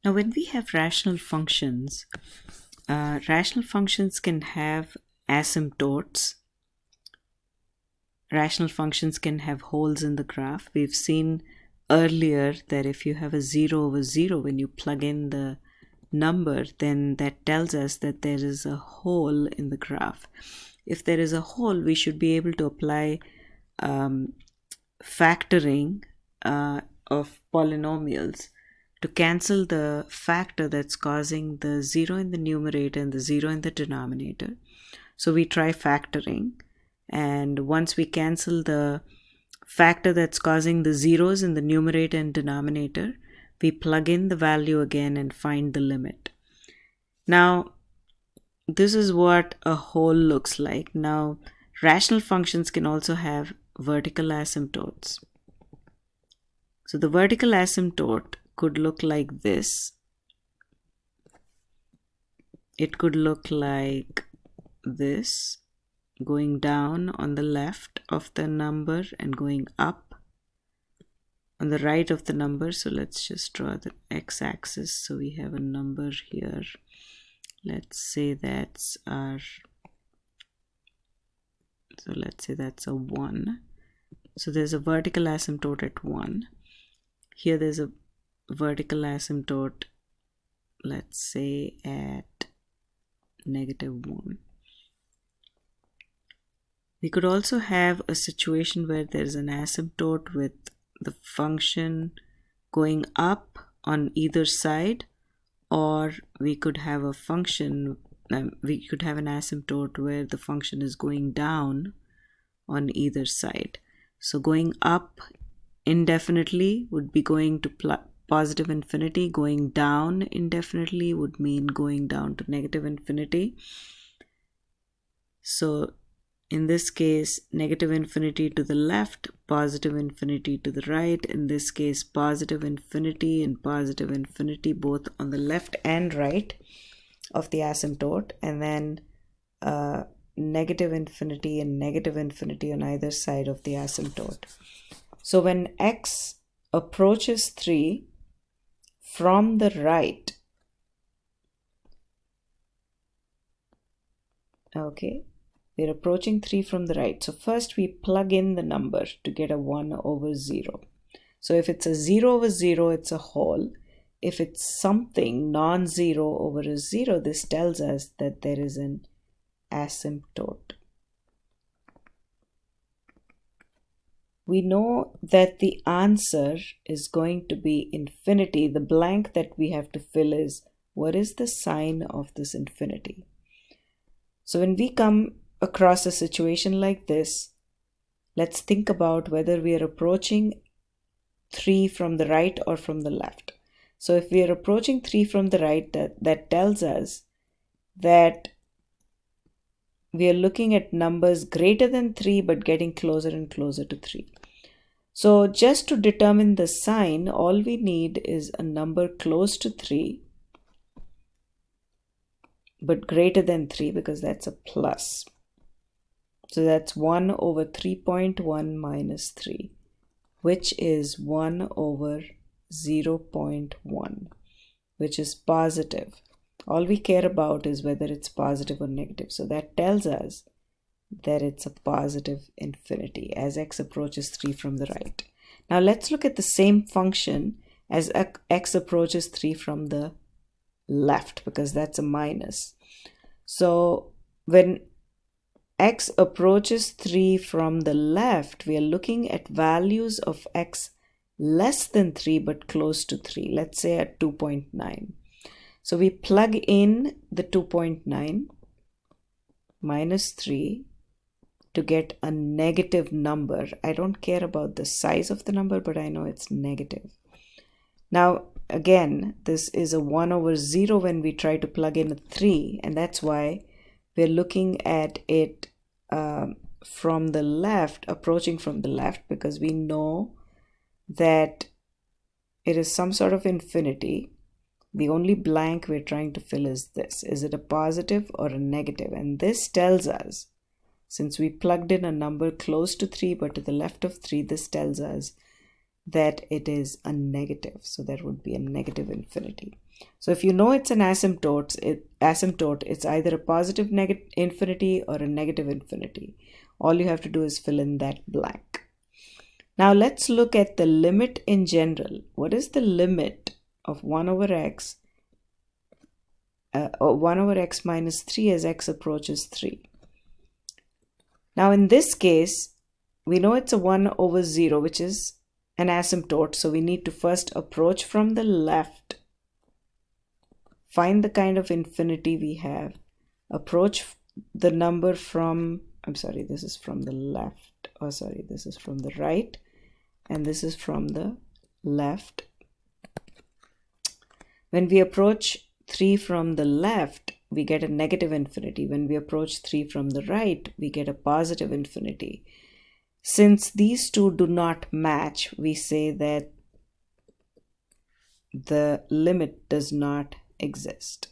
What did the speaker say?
Now, when we have rational functions can have asymptotes. Rational functions can have holes in the graph. We've seen earlier that if you have a 0 over 0, when you plug in the number, then that tells us that there is a hole in the graph. If there is a hole, we should be able to apply factoring of polynomials to cancel the factor that's causing the 0 in the numerator and the 0 in the denominator. So we try factoring, and once we cancel the factor that's causing the zeros in the numerator and denominator, we plug in the value again and find the limit. Now, this is what a hole looks like. Now, rational functions can also have vertical asymptotes. So the vertical asymptote could look like this. It could look like this, going down on the left of the number and going up on the right of the number. So let's just draw the x-axis. So we have a number here. Let's say that's our, so let's say that's a 1. So there's a vertical asymptote at 1. Here there's a vertical asymptote, let's say at -1. We could also have a situation where there's an asymptote with the function going up on either side, or we could have a function, we could have an asymptote where the function is going down on either side. So going up indefinitely would be going to positive infinity. Going down indefinitely would mean going down to negative infinity. So in this case, negative infinity to the left, positive infinity to the right. In this case, positive infinity and positive infinity both on the left and right of the asymptote, and then negative infinity and negative infinity on either side of the asymptote. So when x approaches 3 from the right, okay, we're approaching 3 from the right. So first we plug in the number to get a 1 over 0. So if it's a 0 over 0, it's a hole. If it's something non-zero over a 0, this tells us that there is an asymptote. We know that the answer is going to be infinity. The blank that we have to fill is, what is the sign of this infinity? So when we come across a situation like this, let's think about whether we are approaching 3 from the right or from the left. So if we are approaching 3 from the right, that tells us that we are looking at numbers greater than 3 but getting closer and closer to 3. So just to determine the sign, all we need is a number close to 3 but greater than 3, because that's a plus. So that's 1 over 3.1 minus 3, which is 1 over 0.1, which is positive. All we care about is whether it's positive or negative. So that tells us that it's a positive infinity as x approaches 3 from the right. Now let's look at the same function as x approaches 3 from the left, because that's a minus. So when x approaches 3 from the left, we are looking at values of x less than 3 but close to 3. Let's say at 2.9. So we plug in the 2.9 minus 3 to get a negative number. I don't care about the size of the number, but I know it's negative. Now, again, this is a 1 over 0 when we try to plug in a 3, and that's why we're looking at it from the left, approaching from the left, because we know that it is some sort of infinity. The only blank we're trying to fill is this. Is it a positive or a negative? And this tells us, since we plugged in a number close to 3 but to the left of 3, this tells us that it is a negative. So that would be a negative infinity. So if you know it's an asymptote, it's either a positive infinity or a negative infinity. All you have to do is fill in that blank. Now let's look at the limit in general. What is the limit of 1 over x, 1 over x minus 3 as x approaches 3? Now in this case, we know it's a 1 over 0, which is an asymptote. So we need to first approach from the left, find the kind of infinity we have, approach the number from, I'm sorry, this is from the left. Oh, sorry, this is from the right. And this is from the left. When we approach 3 from the left, we get a negative infinity. When we approach 3 from the right, we get a positive infinity. Since these two do not match, we say that the limit does not exist.